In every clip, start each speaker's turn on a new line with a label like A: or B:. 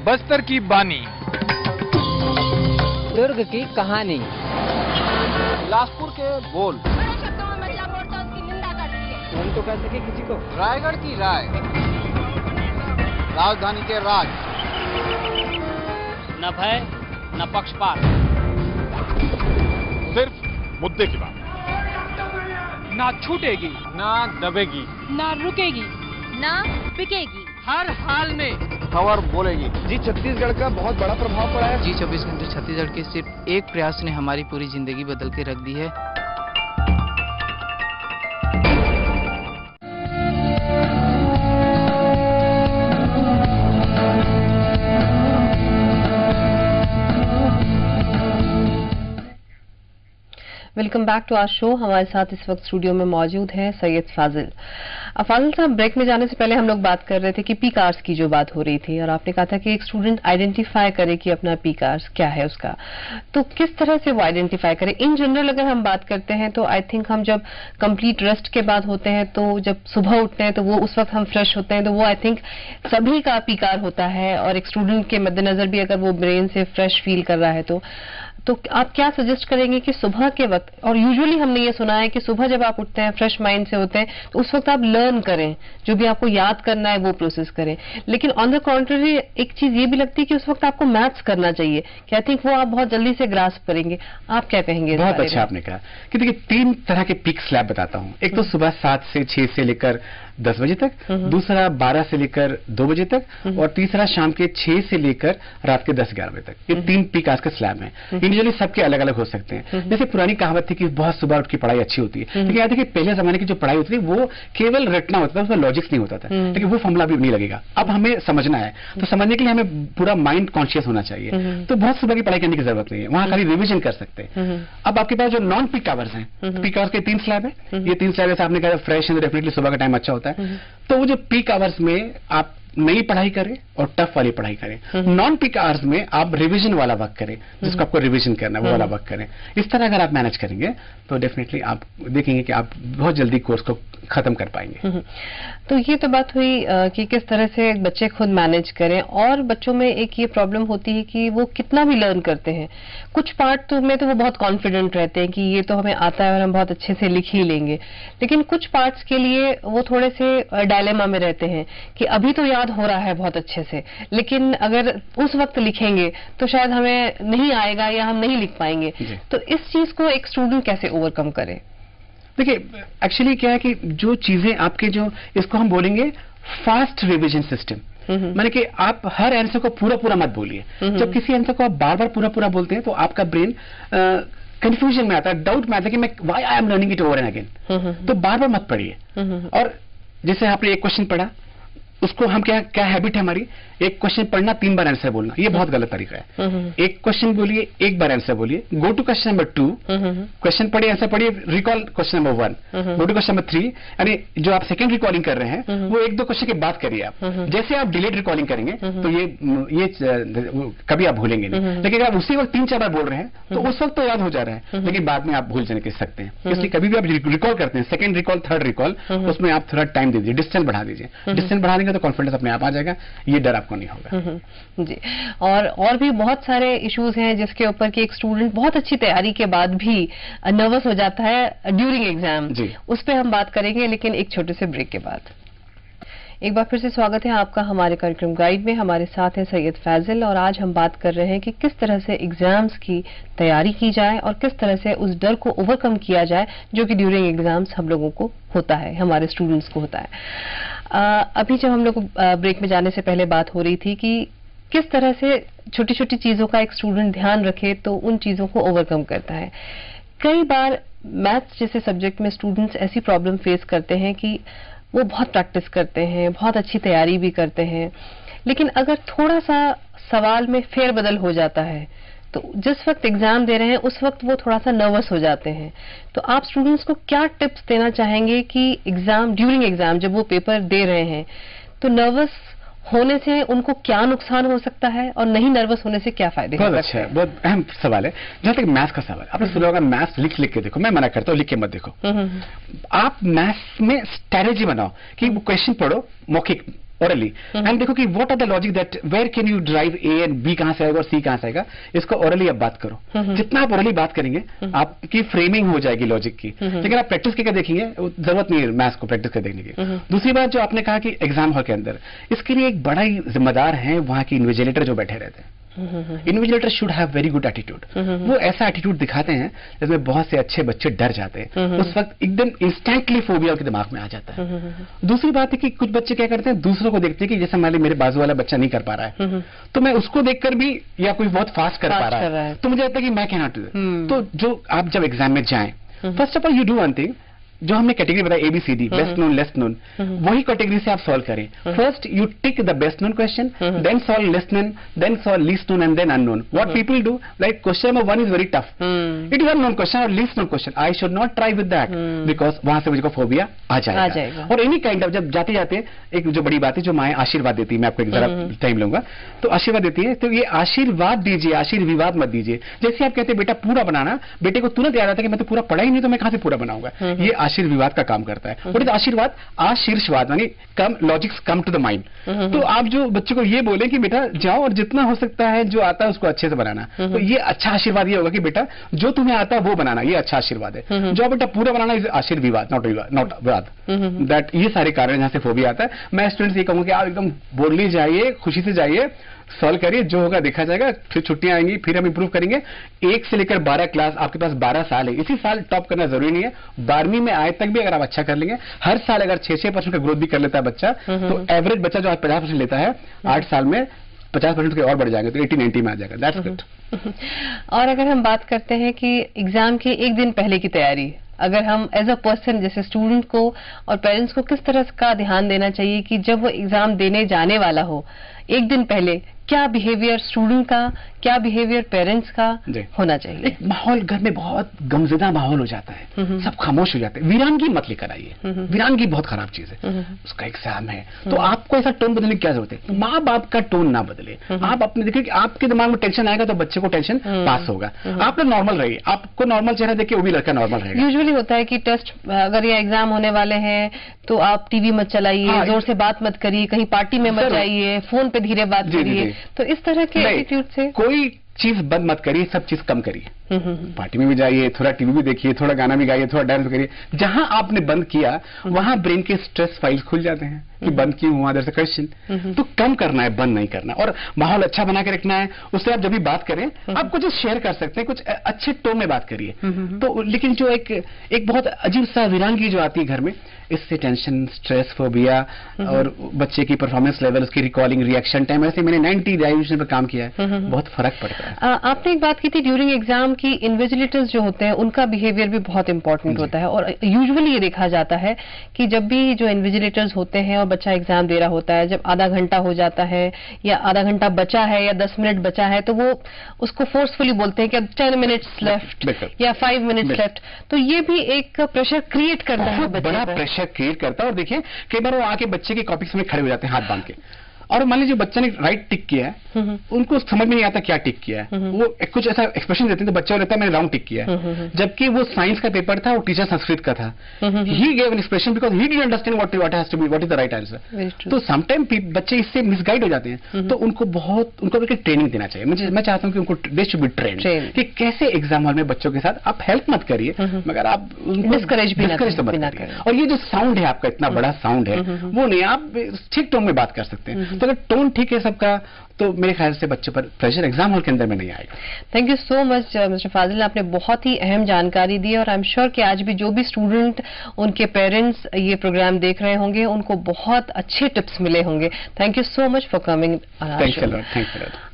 A: बस्तर की बानी,
B: दुर्ग की कहानी,
C: बिलासपुर के बोल,
D: बड़े शब्दों में महिला मोर्चा उसकी निंदा करती है।
B: हम तो कह सके किसी को।
C: रायगढ़ की राय, राजधानी के राज,
E: न भय न पक्षपात,
F: सिर्फ मुद्दे की बात,
A: ना छूटेगी,
F: ना दबेगी,
D: ना रुकेगी, ना बिकेगी,
E: हर हाल में
C: खबर बोलेगी।
B: जी छत्तीसगढ़ का बहुत बड़ा प्रभाव पड़ा है।
G: जी 24 घंटे छत्तीसगढ़ के सिर्फ एक प्रयास ने हमारी पूरी जिंदगी बदल के रख दी है।
H: Welcome back to our show. हमारे साथ इस वक्त स्टूडियो में मौजूद हैं सैयद फाजिल। फाजिल साहब, ब्रेक में जाने से पहले हम लोग बात कर रहे थे कि पी कार्स की जो बात हो रही थी और आपने कहा था कि एक स्टूडेंट आइडेंटिफाई करे कि अपना पी कार्स क्या है उसका, तो किस तरह से वो आइडेंटिफाई करे? इन जनरल अगर हम बात करते हैं तो आई थिंक हम जब कंप्लीट रेस्ट के बाद होते हैं तो जब सुबह उठते हैं तो वो उस वक्त हम फ्रेश होते हैं, तो वो आई थिंक सभी का पी कार होता है और एक स्टूडेंट के मद्देनजर भी अगर वो ब्रेन से फ्रेश फील कर रहा है तो आप क्या सजेस्ट करेंगे कि सुबह के वक्त, और यूजुअली हमने ये सुना है कि सुबह जब आप उठते हैं फ्रेश माइंड से होते हैं तो उस वक्त आप लर्न करें, जो भी आपको याद करना है वो प्रोसेस करें, लेकिन ऑन द कॉन्ट्ररी एक चीज ये भी लगती है कि उस वक्त आपको मैथ्स करना चाहिए कि आई थिंक वो आप बहुत जल्दी से ग्रास्प करेंगे। आप क्या कहेंगे?
I: बहुत अच्छा आपने कहा कि देखिए 3 तरह के पीक स्लैब बताता हूँ। एक तो सुबह 7 से 6 से लेकर 10 बजे तक, दूसरा 12 से लेकर 2 बजे तक, और तीसरा शाम के 6 से लेकर रात के 10-11 बजे तक। ये 3 पीक आज के स्लैब हैं। इंडिविजुअली सबके अलग अलग हो सकते हैं। जैसे पुरानी कहावत थी कि बहुत सुबह उठ की पढ़ाई अच्छी होती है, लेकिन याद है कि पहले जमाने की जो पढ़ाई होती थी वो केवल रटना होता था, उसमें लॉजिक्स नहीं होता था, लेकिन वो फॉर्मूला भी नहीं लगेगा। अब हमें समझना है, तो समझने के लिए हमें पूरा माइंड कॉन्शियस होना चाहिए। तो बहुत सुबह की पढ़ाई करने की जरूरत नहीं है, वहां खाली रिविजन कर सकते हैं। अब आपके पास जो नॉन पीक आवर्स हैं, पीक आवर्स के 3 स्लैब है। ये 3 स्लैब जैसे आपने कहा फ्रेश है, डेफिनेटली सुबह का टाइम अच्छा होता है। तो वो जो पीक आवर्स में आप नई पढ़ाई करें और टफ वाली पढ़ाई करें। नॉन पीक आवर्स में आप रिवीजन वाला वर्क करें, जिसको आपको रिवीजन करना है वो वाला वर्क करें। इस तरह अगर आप मैनेज करेंगे तो डेफिनेटली आप देखेंगे कि आप बहुत जल्दी कोर्स को खत्म कर पाएंगे।
H: तो ये तो बात हुई कि किस तरह से बच्चे खुद मैनेज करें, और बच्चों में एक ये प्रॉब्लम होती है कि वो कितना भी लर्न करते हैं, कुछ पार्ट में तो वो बहुत कॉन्फिडेंट रहते हैं कि ये तो हमें आता है और हम बहुत अच्छे से लिख ही लेंगे, लेकिन कुछ पार्ट्स के लिए वो थोड़े से डायलेमा में रहते हैं कि अभी तो याद हो रहा है बहुत अच्छे से, लेकिन अगर उस वक्त लिखेंगे तो शायद हमें नहीं आएगा या हम नहीं लिख पाएंगे। तो इस चीज को एक स्टूडेंट कैसे ओवरकम करे?
I: देखिए एक्चुअली क्या है कि जो चीजें आपके जो इसको हम बोलेंगे फास्ट रिवीजन सिस्टम, माने कि आप हर आंसर को पूरा पूरा मत बोलिए। जब किसी आंसर को आप बार बार पूरा पूरा बोलते हैं तो आपका ब्रेन कंफ्यूजन में आता है, डाउट में आता है कि मैं why I am learning it over and again. तो बार बार मत पढ़िए। और जैसे आपने एक क्वेश्चन पढ़ा, उसको हम क्या हैबिट है हमारी, एक क्वेश्चन पढ़ना 3 बार आंसर बोलना, ये बहुत गलत तरीका है। एक क्वेश्चन बोलिए, 1 बार आंसर बोलिए, go to question number 2, question पढ़िए, आंसर पढ़िए, recall question number 1, go to question number 3। यानी जो आप सेकंड रिकॉलिंग कर रहे हैं वो 1-2 क्वेश्चन के बाद करिए आप। जैसे आप डिलेड रिकॉलिंग करेंगे तो ये कभी आप भूलेंगे नहीं, लेकिन अगर आप उसी वक्त 3-4 बार बोल रहे हैं तो उस वक्त तो याद हो जा रहा है, लेकिन बाद में आप भूल जाने के सकते हैं। इसलिए कभी भी आप रिकॉल करते हैं, सेकंड रिकॉल, थर्ड रिकॉल, उसमें आप थोड़ा टाइम दे दीजिए, डिस्टेंस बढ़ा दीजिए। डिस्टेंस बढ़ा देंगे तो कॉन्फिडेंस अपने आप आ जाएगा, ये डर आपको नहीं होगा।
H: जी, और भी बहुत सारे इश्यूज हैं जिसके ऊपर कि एक स्टूडेंट बहुत अच्छी तैयारी के बाद भी नर्वस हो जाता है ड्यूरिंग एग्जाम, उस पर हम बात करेंगे, लेकिन एक छोटे से ब्रेक के बाद। एक बार फिर से स्वागत है आपका हमारे कार्यक्रम गाइड में। हमारे साथ हैं सैयद फाजिल और आज हम बात कर रहे हैं कि किस तरह से एग्जाम्स की तैयारी की जाए और किस तरह से उस डर को ओवरकम किया जाए जो कि ड्यूरिंग एग्जाम्स हम लोगों को होता है, हमारे स्टूडेंट्स को होता है। अभी जब हम लोग ब्रेक में जाने से पहले बात हो रही थी कि किस तरह से छोटी छोटी चीजों का एक स्टूडेंट ध्यान रखे तो उन चीजों को ओवरकम करता है। कई बार मैथ्स जैसे सब्जेक्ट में स्टूडेंट्स ऐसी प्रॉब्लम फेस करते हैं कि वो बहुत प्रैक्टिस करते हैं, बहुत अच्छी तैयारी भी करते हैं, लेकिन अगर थोड़ा सा सवाल में फेरबदल हो जाता है तो जिस वक्त एग्जाम दे रहे हैं उस वक्त वो थोड़ा सा नर्वस हो जाते हैं। तो आप स्टूडेंट्स को क्या टिप्स देना चाहेंगे कि एग्जाम, ड्यूरिंग एग्जाम जब वो पेपर दे रहे हैं तो नर्वस होने से उनको क्या नुकसान हो सकता है और नहीं नर्वस होने से क्या फायदे?
I: बहुत अच्छा है, बहुत अहम सवाल है। जहां तक मैथ्स का सवाल, आपने सुना होगा मैथ्स लिख के देखो, मैं मना करता हूँ लिख के मत देखो। आप मैथ्स में स्ट्रैटेजी बनाओ कि वो क्वेश्चन पढ़ो, मौखिक ओरली एंड देखो कि what are the logic that where can you drive A and B कहां से आएगा और सी कहां से आएगा, इसको ओरली अब बात करो। जितना आप ओरली बात करेंगे आपकी फ्रेमिंग हो जाएगी लॉजिक की, लेकिन आप प्रैक्टिस करके देखेंगे जरूरत नहीं है मैथ्स को प्रैक्टिस कर देखने की। दूसरी बात जो आपने कहा कि एग्जाम हॉल के अंदर, इसके लिए एक बड़ा ही जिम्मेदार है वहां की इन्विजिलेटर जो बैठे रहते हैं। Invigilator should have very good attitude. वो ऐसा एटीट्यूड दिखाते हैं जिसमें बहुत से अच्छे बच्चे डर जाते हैं, उस वक्त एकदम इंस्टेंटली फोबिया उनके दिमाग में आ जाता है। दूसरी बात है कि कुछ बच्चे क्या करते हैं, दूसरों को देखते हैं कि जैसे मान ली मेरे बाजू वाला बच्चा नहीं कर पा रहा है तो मैं उसको देखकर भी, या कोई बहुत फास्ट कर पा रहा है तो मुझे लगता है कि मैं कैन नॉट डू। तो जो आप जब एग्जाम में जाएं, first of all you do one thing, जो हमने कैटेगरी बताया ABCD, best known least known, वही कैटेगरी से आप सॉल्व करें। First you tick the best known question, then solve least known, then solve least known and then unknown. What people do, like question number 1 is very tough, it is unknown question और least known question, I should not try with that because वहां से मुझे phobia आ जाएगा। और any kind of जब जाते जाते एक जो बड़ी बात है, जो माएं आशीर्वाद देती है, मैं आपको एक जरा टाइम लूंगा, तो आशीर्वाद देती है, तो ये आशीर्वाद दीजिए, आशीर्वाद मत दीजिए। जैसे आप कहते हैं बेटा पूरा बनाना, बेटे को तुरंत याद आता है कि मैं तो पूरा पढ़ा ही नहीं तो मैं कहां से पूरा बनाऊंगा। ये आशीर्वाद का काम करता है। और आशीर्वाद, आशीर्वाद यानी come, logics come to the mind. तो आप जो बच्चे को ये बोले कि बेटा जाओ और जितना हो सकता है जो आता है उसको अच्छे से बनाना, तो ये अच्छा आशीर्वाद ये होगा कि बेटा जो तुम्हें आता है वो बनाना, ये अच्छा आशीर्वाद है। जो बेटा पूरा बनाना इज आशीर्वाद, नॉट विवाद। दैट ये सारे कारण जहां से फोबिया आता है। मैं स्टूडेंट्स ये कहूंगा कि आप एकदम बोल्डली जाइए, खुशी से जाइए, सॉल्व करिए, जो होगा देखा जाएगा, फिर छुट्टियां आएंगी, फिर हम इंप्रूव करेंगे। 1 से लेकर 12 क्लास, आपके पास 12 साल है, इसी साल टॉप करना जरूरी नहीं है, 12वीं में आए तक भी अगर आप अच्छा कर लेंगे, हर साल अगर 6% का ग्रोथ भी कर लेता है बच्चा, तो एवरेज बच्चा जो आज 50% लेता है 8 साल में 50% के और बढ़ जाएंगे, तो 80-90 में आ जाएगा। That's good.
H: और अगर हम बात करते हैं कि एग्जाम के एक दिन पहले की तैयारी, अगर हम एज अ पर्सन जैसे स्टूडेंट को और पेरेंट्स को किस तरह का ध्यान देना चाहिए कि जब वो एग्जाम देने जाने वाला हो, एक दिन पहले क्या बिहेवियर स्टूडेंट का, क्या बिहेवियर पेरेंट्स का होना चाहिए?
I: एक माहौल घर में बहुत गमज़दा माहौल हो जाता है, सब खामोश हो जाते हैं। वीरानगी मत लेकर आइए, वीरानगी बहुत खराब चीज है। उसका एग्जाम है तो आपको ऐसा टोन बदलने की क्या जरूरत है? माँ बाप का टोन ना बदले। आप अपने देखिए कि आपके दिमाग में टेंशन आएगा तो बच्चे को टेंशन पास होगा। आप लोग नॉर्मल रहिए, आपको नॉर्मल चेहरा देखिए वो भी लड़का नॉर्मल रहेगा।
H: यूजुअली होता है कि टेस्ट अगर ये एग्जाम होने वाले हैं तो आप टीवी मत चलाइए, जोर से बात मत करिए, कहीं पार्टी में मत जाइए, फोन पे धीरे बात करिए। तो इस तरह के एटीट्यूड से
I: कोई चीज बंद मत करिए, सब चीज कम करिए। पार्टी में भी जाइए, थोड़ा टीवी भी देखिए, थोड़ा गाना भी गाइए, थोड़ा डांस करिए। जहां आपने बंद किया वहां ब्रेन के स्ट्रेस फाइल्स खुल जाते हैं कि बंद क्यों हुआ, देयर इज अ क्वेश्चन। तो कम करना है, बंद नहीं करना। और माहौल अच्छा बना के रखना है। उससे आप जब भी बात करें आप कुछ शेयर कर सकते हैं, कुछ अच्छे टोन में बात करिए। तो लेकिन जो एक बहुत अजीब सा वीरानगी जो आती है घर में, इससे टेंशन, स्ट्रेस, फोबिया और बच्चे की परफॉर्मेंस लेवल, उसकी रिकॉलिंग, रिएक्शन टाइम, ऐसे मैंने 90 डायमेंशन पर काम किया है, बहुत फर्क पड़ता है।
H: आपने एक बात की थी ड्यूरिंग एग्जाम की इन्विजिलेटर्स जो होते हैं उनका बिहेवियर भी बहुत इंपॉर्टेंट होता है। और यूजुअली ये देखा जाता है कि जब भी जो इन्विजिलेटर्स होते हैं और बच्चा एग्जाम दे रहा होता है, जब आधा घंटा हो जाता है या आधा घंटा बचा है या 10 मिनट बचा है, तो वो उसको फोर्सफुली बोलते हैं कि अब 10 मिनट्स लेफ्ट या 5 मिनट्स लेफ्ट। तो ये भी एक प्रेशर क्रिएट करता है,
I: बड़ा प्रेशर क्रिएट करता है। और देखिए कई बार वो आके बच्चे की कॉपी में खड़े हो जाते हैं हाथ बांध के, और मान लीजिए बच्चा ने राइट टिक किया है, उनको समझ में नहीं आता क्या टिक किया है, वो कुछ ऐसा एक्सप्रेशन देते हैं तो बच्चा रहता है मैंने रॉन्ग टिक किया है, जबकि वो साइंस का पेपर था, वो टीचर संस्कृत का था। He gave an expression because he didn't understand what has to be, what is the right answer. तो समटाइम बच्चे इससे मिसगाइड हो जाते हैं। तो उनको ट्रेनिंग देना चाहिए। मैं चाहता हूँ कि उनको दे शुड बी ट्रेन्ड कि कैसे एग्जाम हॉल में बच्चों के साथ आप हेल्प मत करिए, मगर आप
H: डिस्करेज तो मत करिए।
I: और ये जो साउंड है आपका, इतना बड़ा साउंड है, वो नहीं, आप ठीक टोन में बात कर सकते हैं। तो अगर टोन ठीक है सबका, तो मेरे ख्याल से बच्चे पर प्रेशर एग्जाम हॉल के अंदर में नहीं आएगा।
H: Thank you so much mister Fazil, आपने बहुत ही अहम जानकारी दी और आई एम श्योर कि आज भी जो भी स्टूडेंट, उनके पेरेंट्स ये प्रोग्राम देख रहे होंगे, उनको बहुत अच्छे टिप्स मिले होंगे। Thank you so much for coming.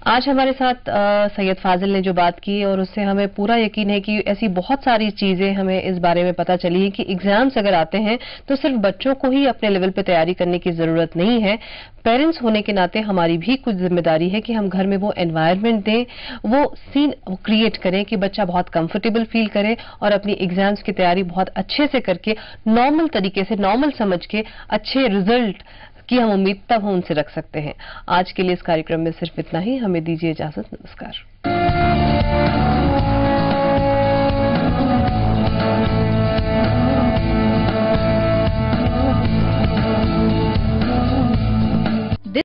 H: आज हमारे साथ सैयद फाजिल ने जो बात की और उससे हमें पूरा यकीन है कि ऐसी बहुत सारी चीजें हमें इस बारे में पता चली है कि एग्जाम्स अगर आते हैं तो सिर्फ बच्चों को ही अपने लेवल पे तैयारी करने की जरूरत नहीं है। पेरेंट्स होने के नाते हमारी भी कुछ जिम्मेदारी है कि हम घर में वो एनवायरनमेंट दें, वो सीन क्रिएट करें कि बच्चा बहुत कंफर्टेबल फील करे और अपनी एग्जाम्स की तैयारी बहुत अच्छे से करके नॉर्मल तरीके से, नॉर्मल समझ के अच्छे रिजल्ट की हम उम्मीद तब हम उनसे रख सकते हैं। आज के लिए इस कार्यक्रम में सिर्फ इतना ही। हमें दीजिए इजाजत। नमस्कार।